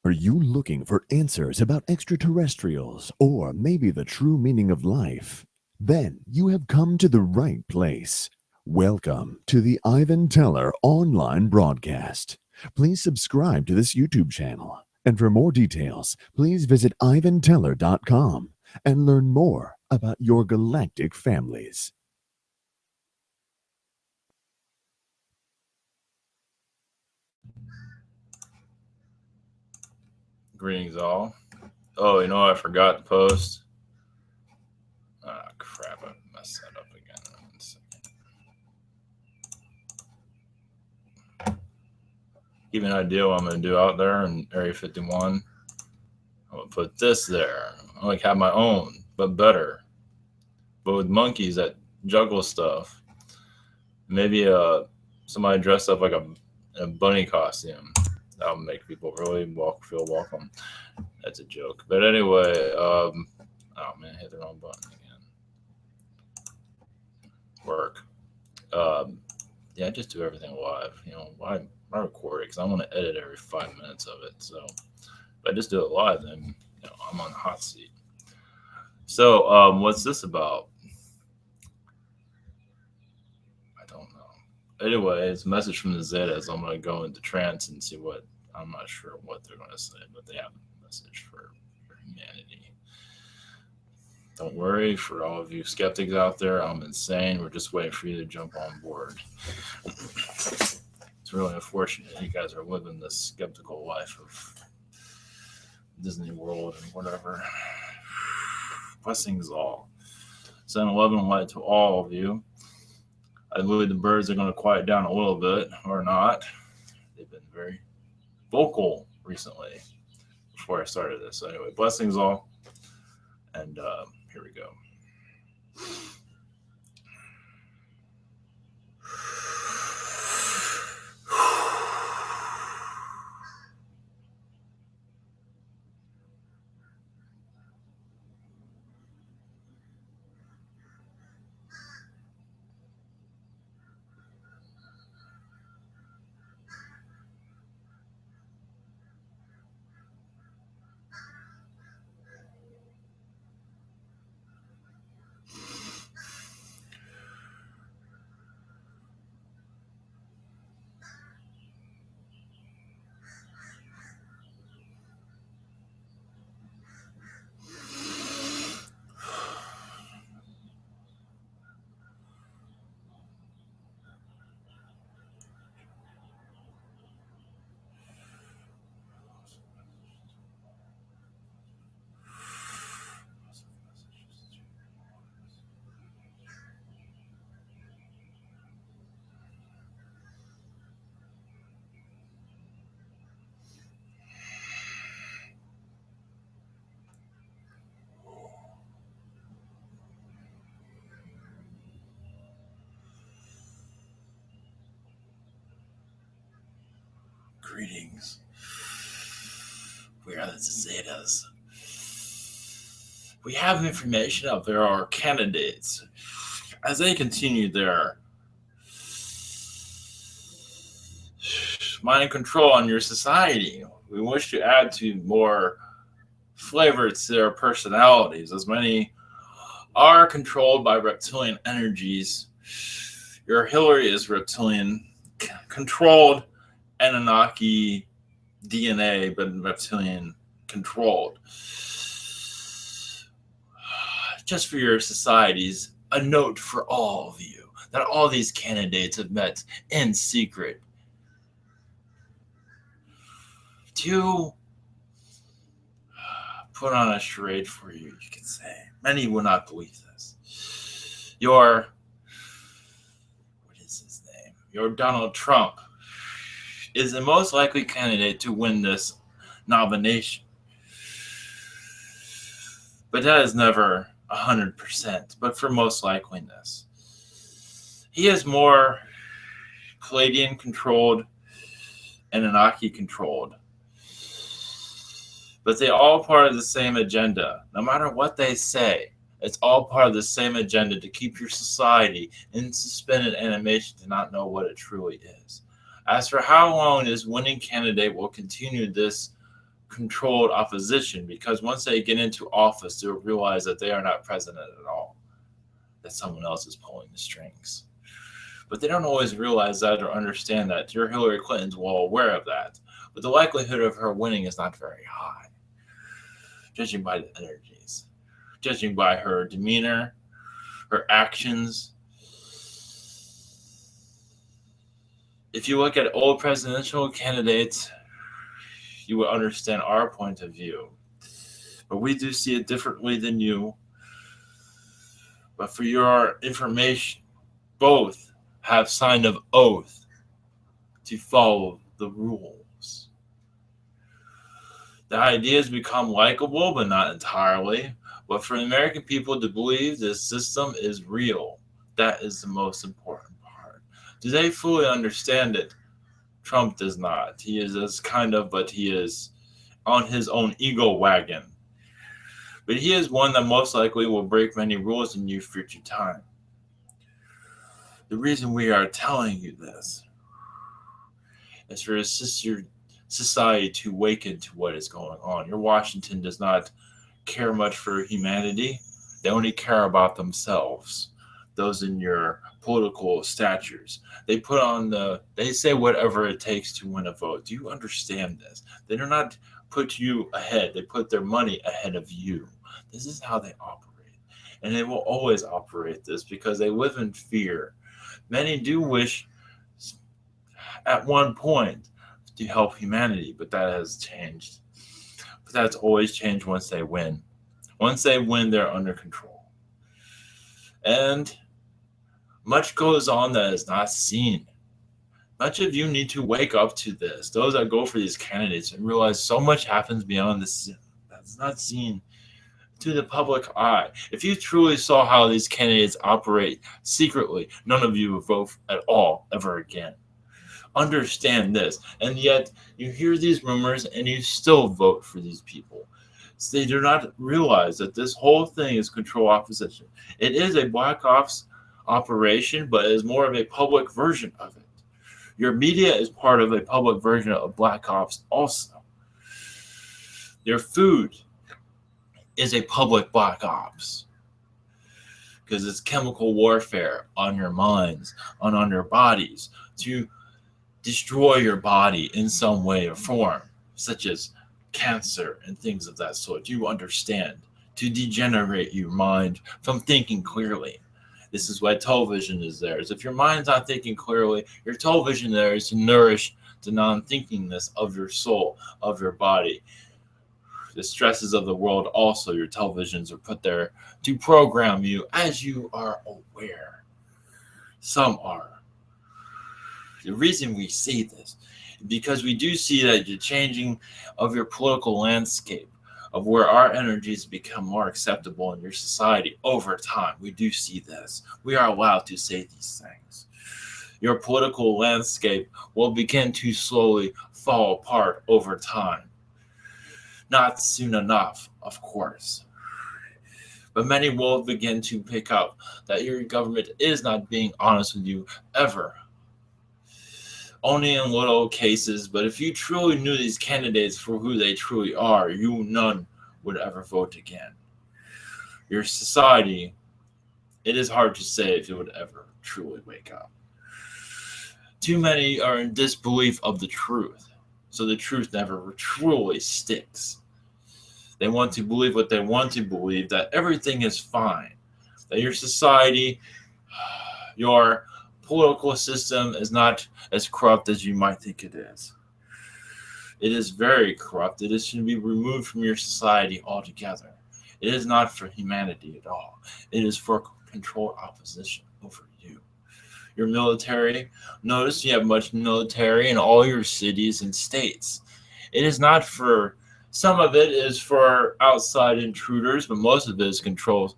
Are you looking for answers about extraterrestrials or maybe the true meaning of life? Then you have come to the right place. Welcome to the Ivan Teller online broadcast. Please subscribe to this YouTube channel. And for more details, please visit ivanteller.com and learn more about your galactic families. Greetings, all. Oh, you know what I forgot to post? Ah, crap, I messed that up again. 1 second. Give me an idea what I'm going to do out there in Area 51. I'm going to put this there. I like have my own, but better. But with monkeys that juggle stuff. Maybe somebody dressed up like a bunny costume. That'll make people really feel welcome. That's a joke. But anyway, oh man, I hit the wrong button again. Work. Yeah, I just do everything live. You know, why record it? Because I want to edit every 5 minutes of it. So if I just do it live, then I'm on the hot seat. So what's this about? I don't know. Anyway, it's a message from the Zeta, so I'm going to go into trance and see what. I'm not sure what they're going to say, but they have a message for humanity. Don't worry, for all of you skeptics out there, I'm insane. We're just waiting for you to jump on board. It's really unfortunate you guys are living this skeptical life of Disney World and whatever. Blessings all. Send 11 light to all of you. I believe the birds are going to quiet down a little bit, or not. They've been very vocal recently before I started this. So anyway, blessings all. And here we go. Greetings. We are the Zetas. We have information of there are candidates. As they continue their mind control on your society, we wish to add to more flavor to their personalities, as many are controlled by reptilian energies. Your Hillary is reptilian controlled, Anunnaki DNA, but reptilian controlled. Just for your societies, a note for all of you that all these candidates have met in secret to put on a charade for you, you could say. Many will not believe this. What is his name? Your Donald Trump is the most likely candidate to win this nomination. But that is never 100%, but for most likeliness. He is more Palladian controlled and Anunnaki controlled. But they all part of the same agenda. No matter what they say, it's all part of the same agenda to keep your society in suspended animation to not know what it truly is. As for how long this winning candidate will continue this controlled opposition, because once they get into office, they'll realize that they are not president at all, that someone else is pulling the strings. But they don't always realize that or understand that. Your Hillary Clinton's well aware of that. But the likelihood of her winning is not very high, judging by the energies, judging by her demeanor, her actions. If you look at old presidential candidates, you will understand our point of view. But we do see it differently than you. But for your information, both have signed an oath to follow the rules. The ideas become likable, but not entirely. But for the American people to believe this system is real, that is the most important part. Do they fully understand it? Trump does not. He is but he is on his own ego wagon. But he is one that most likely will break many rules in your future time. The reason we are telling you this is for assist your society to awaken to what is going on. Your Washington does not care much for humanity. They only care about themselves. Those in your political statures. They say whatever it takes to win a vote. Do you understand this? They do not put you ahead. They put their money ahead of you. This is how they operate. And they will always operate this because they live in fear. Many do wish at one point to help humanity, but that has changed. But that's always changed once they win. Once they win, they're under control. And much goes on that is not seen. Much of you need to wake up to this. Those that go for these candidates and realize so much happens beyond this that's not seen to the public eye. If you truly saw how these candidates operate secretly, none of you would vote at all ever again. Understand this. And yet you hear these rumors and you still vote for these people. So they do not realize that this whole thing is control opposition. It is a black ops operation, but it is more of a public version of it. Your media is part of a public version of black ops also. Your food is a public black ops because it's chemical warfare on your minds, on your bodies, to destroy your body in some way or form, such as cancer and things of that sort. You understand, to degenerate your mind from thinking clearly. This is why television is there. If your mind's not thinking clearly, your television there is to nourish the non-thinkingness of your soul, of your body. The stresses of the world also, your televisions are put there to program you as you are aware. Some are. The reason we see this is because we do see that the changing of your political landscape, of where our energies become more acceptable in your society over time. We do see this. We are allowed to say these things. Your political landscape will begin to slowly fall apart over time. Not soon enough, of course. But many will begin to pick up that your government is not being honest with you ever. Only in little cases, but if you truly knew these candidates for who they truly are, none would ever vote again. Your society, it is hard to say if it would ever truly wake up. Too many are in disbelief of the truth, so the truth never truly sticks. They want to believe what they want to believe, that everything is fine, that your society, your political system is not as corrupt as you might think it is. It is very corrupt. It should be removed from your society altogether. It is not for humanity at all. It is for controlled opposition over you. Your military, notice you have much military in all your cities and states. It is not for, some of it is for outside intruders, but most of it is controls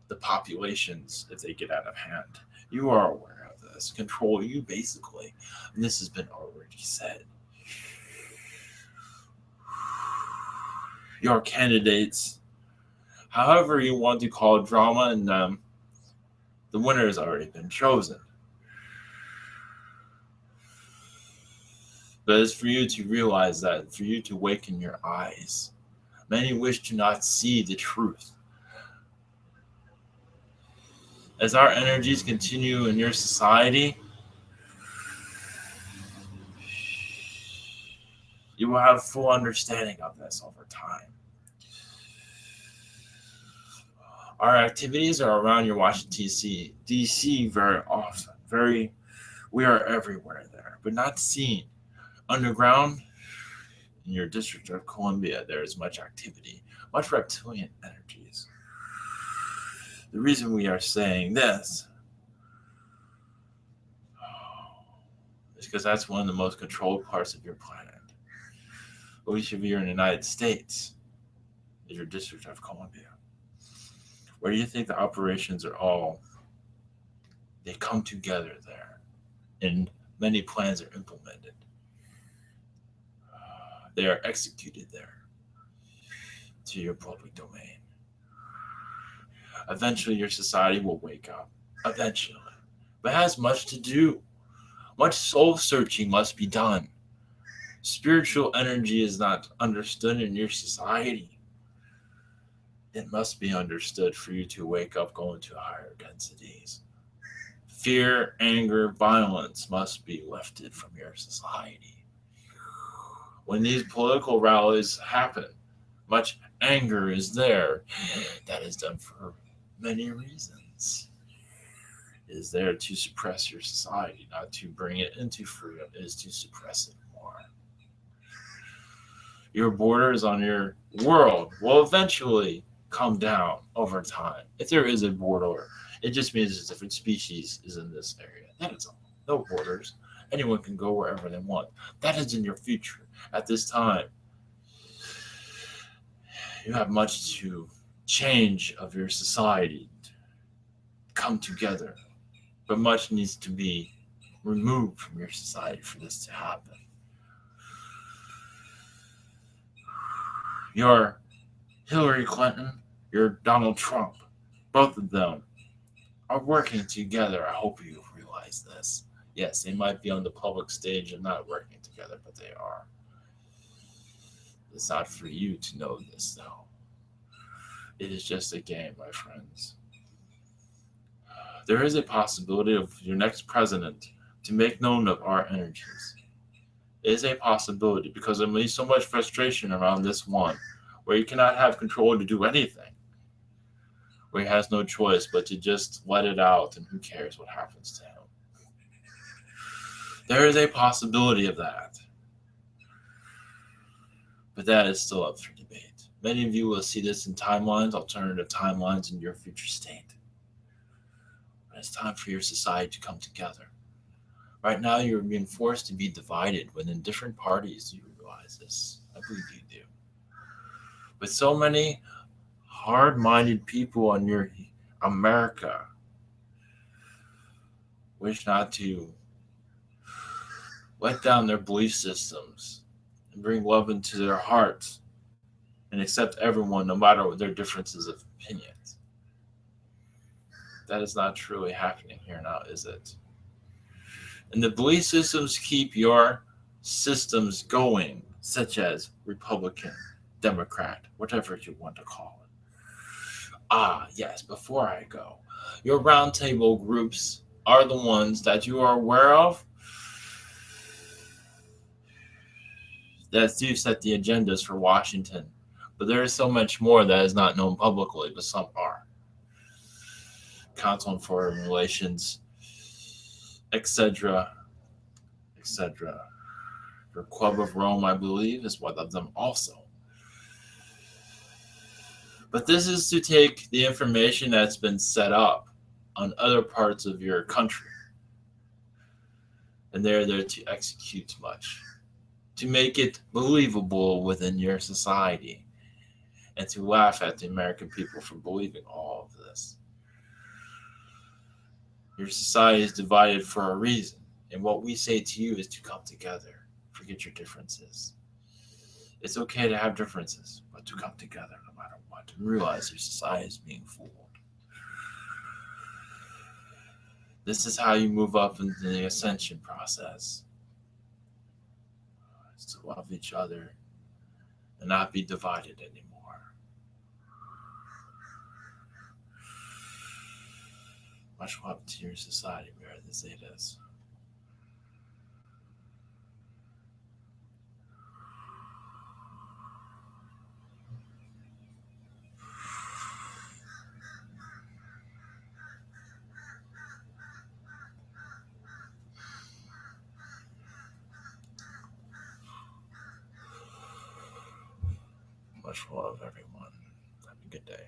the populations if they get out of hand. You are aware of this. Control you, basically. And this has been already said. Your candidates, however you want to call drama in them, the winner has already been chosen. But it's for you to realize that, for you to awaken your eyes. Many wish to not see the truth. As our energies continue in your society, you will have full understanding of this over time. Our activities are around your Washington, D.C. very often. We are everywhere there, but not seen. Underground, in your District of Columbia, there is much activity, much reptilian energies. The reason we are saying this is because that's one of the most controlled parts of your planet. At least if you're in the United States, is your District of Columbia. Where do you think the operations are all? They come together there, and many plans are implemented. They are executed there to your public domain. Eventually, your society will wake up. Eventually. But it has much to do. Much soul searching must be done. Spiritual energy is not understood in your society. It must be understood for you to wake up, go into higher densities. Fear, anger, violence must be lifted from your society. When these political rallies happen, much anger is there. That is done for many reasons. It is there to suppress your society, not to bring it into freedom. It is to suppress it more. Your borders on your world will eventually come down over time. If there is a border, it just means a different species is in this area. That is all. No borders. Anyone can go wherever they want. That is in your future. At this time, you have much to change of your society, come together, but much needs to be removed from your society for this to happen. Your Hillary Clinton, your Donald Trump, both of them are working together. I hope you realize this. Yes, they might be on the public stage and not working together, but they are. It's not for you to know this, though. It is just a game, my friends. There is a possibility of your next president to make known of our energies. It is a possibility because there may be so much frustration around this one, where he cannot have control to do anything, where he has no choice but to just let it out, and who cares what happens to him. There is a possibility of that, but that is still up for debate. Many of you will see this in timelines, alternative timelines in your future state. But it's time for your society to come together. Right now, you're being forced to be divided within different parties. You realize this. I believe you do. With so many hard-minded people in your America wish not to let down their belief systems and bring love into their hearts and accept everyone no matter what their differences of opinions. That is not truly happening here now, is it? And the belief systems keep your systems going, such as Republican, Democrat, whatever you want to call it. Ah, yes, before I go, your roundtable groups are the ones that you are aware of that do set the agendas for Washington. But there is so much more that is not known publicly, but some are. Council on Foreign Relations, etc., etc. Your Club of Rome, I believe, is one of them also. But this is to take the information that's been set up on other parts of your country, and they're there to execute much, to make it believable within your society, and to laugh at the American people for believing all of this. Your society is divided for a reason, and what we say to you is to come together. Forget your differences. It's okay to have differences, but to come together no matter what, and realize your society is being fooled. This is how you move up into the ascension process. to love each other and not be divided anymore. Much love to your society, we are the Zetas. Much love, everyone. Have a good day.